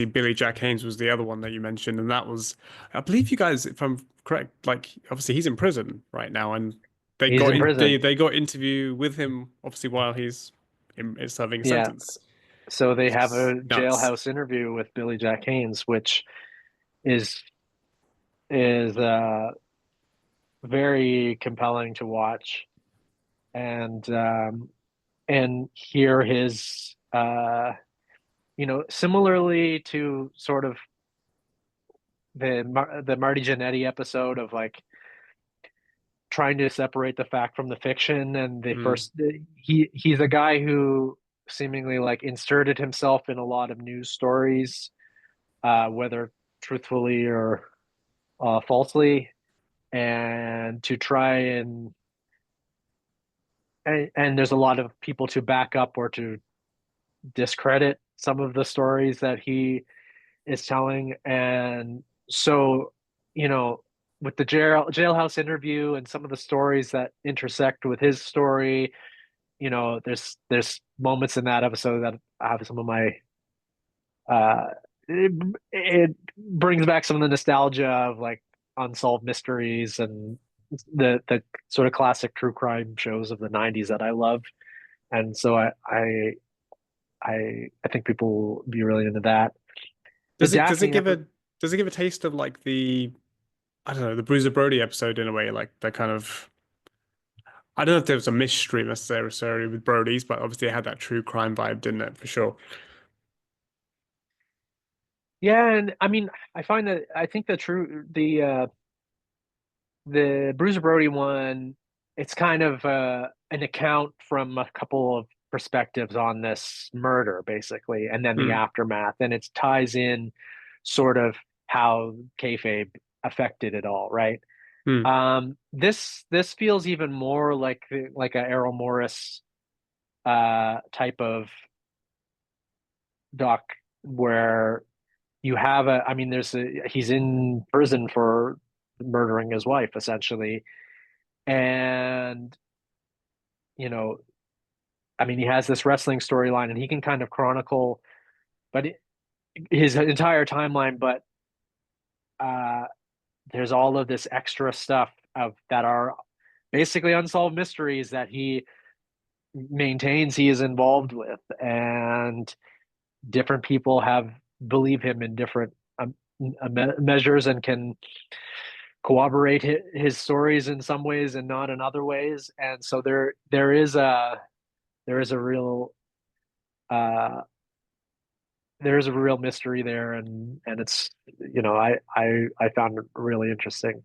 Billy Jack Haynes was the other one that you mentioned, and that was, I believe you guys, if I'm correct, like obviously he's in prison right now, and He's in prison. they got interview with him obviously while he's serving a Yeah. sentence, So they which have is a nuts. jailhouse interview with Billy Jack Haynes, which is is very compelling to watch and hear his similarly to sort of the Marty Jannetty episode of like trying to separate the fact from the fiction. And they Mm. first he's a guy who seemingly like inserted himself in a lot of news stories, whether truthfully or falsely, and to try and there's a lot of people to back up or to discredit some of the stories that he is telling. And so, you know, with the jailhouse interview and some of the stories that intersect with his story, there's moments in that episode that have some of my uh it brings back some of the nostalgia of like unsolved mysteries and the sort of classic true crime shows of the 90s that I love. And so I think people will be really into that. The Does it Daphne give episode. a taste of like the, I don't know, the Bruiser Brody episode in a way, like the kind of, I don't know if there was a mystery necessarily with Brody's, but obviously it had that true crime vibe, didn't it, for sure. Yeah, and I mean, I find that I think the Bruiser Brody one, it's kind of an account from a couple of perspectives on this murder, basically, and then the Hmm. aftermath, and it ties in sort of how kayfabe affected it all, right? Hmm. This feels even more like a Errol Morris type of doc where you have I mean, he's in prison for murdering his wife, essentially. And, you know, I mean, he has this wrestling storyline and he can kind of chronicle, but his entire timeline, but uh, there's all of this extra stuff of that are basically unsolved mysteries that he maintains he is involved with. And different people have believe him in different measures and can corroborate his stories in some ways and not in other ways. And so there is a real uh, there is a real mystery there, and it's I found it really interesting.